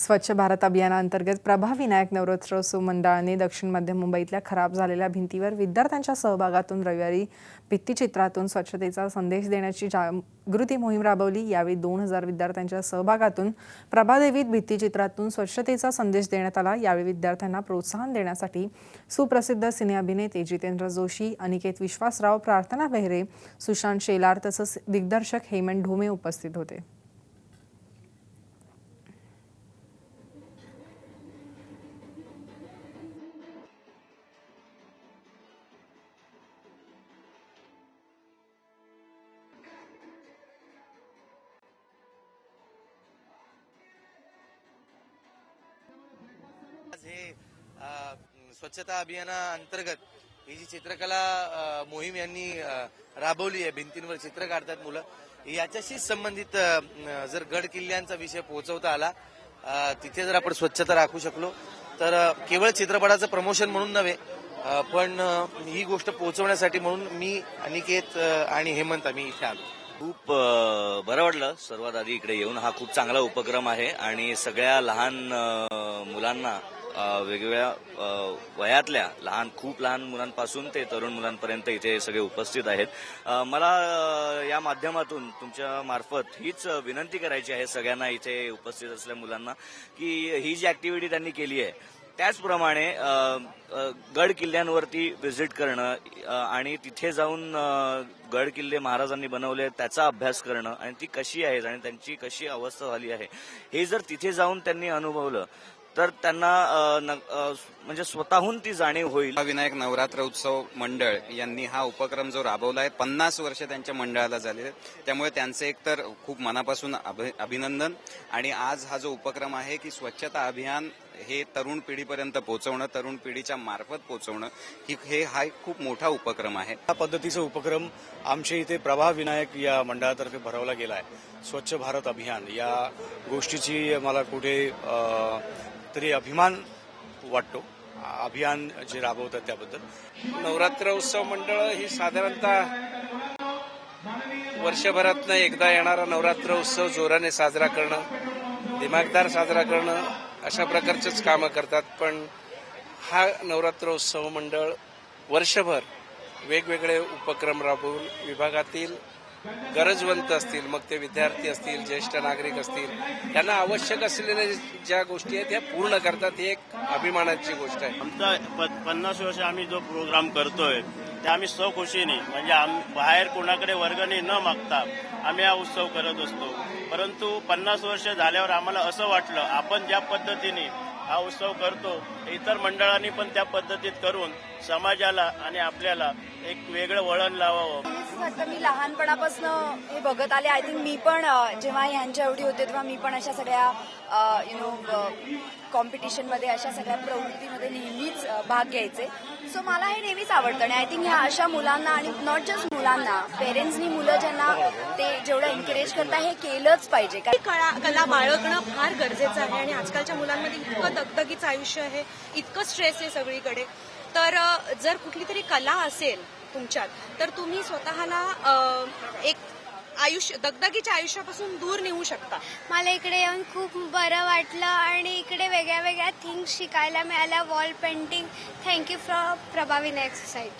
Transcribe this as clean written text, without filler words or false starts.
स्वच्छ भारत अभियानांतर्गत प्रभा विनायक नवरात्रोत्सव मंडळाने दक्षिण मध्य मुंबईतल्या खराब झालेल्या भिंतीवर विद्यार्थ्यांच्या सहभागातून रविवारी भित्तिचित्रातून स्वच्छतेचा संदेश देण्याची जागृती मोहीम राबवली। यावेळी 2000 विद्यार्थ्यांच्या सहभागातून प्रभादेवीत भित्तिचित्रातून स्वच्छतेचा संदेश देण्यात आला। यावेळी विद्यार्थ्यांना प्रोत्साहन देण्यासाठी सुप्रसिद्ध सिने अभिनेते जितेंद्र जोशी, अनिकेत विश्वासराव, प्रार्थना बेहरे, सुशांत शेलार तसंच दिग्दर्शक हेमंत ढोमे उपस्थित होते। आज हे स्वच्छता अभियानाअंतर्गत ही जी चित्रकला मोहीम यांनी राबवली आहे, भिंतींवर चित्र काढतात मुलं, याच्याशी संबंधित जर गड किल्ल्यांचा विषय पोहोचवता आला, तिथे जर आपण स्वच्छता राखू शकलो तर केवळ चित्रपटाचं प्रमोशन म्हणून नव्हे, पण ही गोष्ट पोहोचवण्यासाठी म्हणून मी, अनिकेत आणि हेमंत आम्ही इथे आलो। खूप बरं वाटलं सर्वात आधी इकडे येऊन। हा खूप चांगला उपक्रम आहे आणि सगळ्या लहान मुलांना वेगवेगळ्या वयातल्या खूप लहान मुलांपासून ते तरुण मुलांपर्यंत इथे सगळे उपस्थित आहेत। मला या माध्यमातून तुमच्या मार्फत हीच विनंती करायची आहे सगळ्यांना इथे उपस्थित असलेल्या मुलांना की ही जी ऍक्टिव्हिटी त्यांनी केली आहे त्याचप्रमाणे गड किल्ल्यांवरती व्हिजिट करणं आणि तिथे जाऊन गड किल्ले महाराजांनी बनवले त्याचा अभ्यास करणं आणि ती कशी आहेत आणि त्यांची कशी अवस्था झाली आहे हे जर तिथे जाऊन त्यांनी अनुभवलं तर त्यांना म्हणजे स्वतःहून ती जाणीव होईल। विनायक नवरात्र उत्सव मंडळ यांनी हा उपक्रम जो राबवला आहे, 50 वर्ष त्यांच्या मंडळाला झाले, त्यामुळे त्यांचे एकतर खूप मनापासून अभिनंदन। आणि आज हा जो उपक्रम आहे की स्वच्छता अभियान हे तरुण पिढीपर्यंत पोहोचवणं, तरुण पिढीच्या मार्फत पोहोचवणं, हा एक खूप मोठा उपक्रम आहे। या पद्धतीचा उपक्रम आमच्या इथे प्रभा विनायक या मंडळातर्फे भरवला गेला आहे। स्वच्छ भारत अभियान या गोष्टीची मला कुठे तरी अभिमान वाटतो, अभियान जे राबवतात त्याबद्दल। नवरात्र उत्सव मंडळ ही साधारणतः वर्षभरातनं एकदा येणारा नवरात्र उत्सव जोराने साजरा करणं, दिमागदार साजरा करणं अशा प्रकारचेच कामं करतात। पण हा नवरात्र उत्सव मंडळ वर्षभर वेगवेगळे उपक्रम राबवून विभागातील गरजवंत असतील, मग ते विद्यार्थी असतील, ज्येष्ठ नागरिक असतील, त्यांना आवश्यक असलेल्या ज्या गोष्टी आहेत त्या पूर्ण करतात। ही एक अभिमानाची गोष्ट आहे। आमचा 50 वर्ष आम्ही जो प्रोग्राम करतोय ते आम्ही स्वखुशीने, म्हणजे बाहेर कोणाकडे वर्गणी न मागता आम्ही हा उत्सव करत असतो। परंतु 50 वर्ष झाल्यावर आम्हाला असं वाटलं आपण ज्या पद्धतीने हा उत्सव करतो इतर मंडळांनी पण त्या पद्धतीत करून समाजाला आणि आपल्याला एक वेगळं वळण लावावं। मी लहानपणापासून हे बघत आले। आय थिंक मी पण जेव्हा ह्यांच्या एवढी होते तेव्हा मी पण अशा सगळ्या कॉम्पिटिशनमध्ये, अशा सगळ्या प्रवृत्तीमध्ये नेहमीच भाग घ्यायचे। सो मला हे नेहमीच आवडतं आणि आय थिंक ह्या अशा मुलांना, आणि नॉट जस्ट मुलांना, पेरेंट्सनी मुलं ज्यांना ते जेवढं एनकरेज करतात हे केलंच पाहिजे। कला बाळगणं फार गरजेचं आहे आणि आजकालच्या मुलांमध्ये इतकं दगदगीचं आयुष्य आहे, इतकं स्ट्रेस आहे सगळीकडे। तर जर कुठली तरी कला असेल तुमच्यात तर तुम्ही स्वतःला एक दगदगीच्या आयुष्यापासून दूर नेऊ शकता। मला इकडे येऊन खूप बरं वाटलं आणि इकडे वेगळ्या वेगळ्या थिंग्स शिकायला मिळाल्या। Wall painting, thank you for Prabha Vinayak society.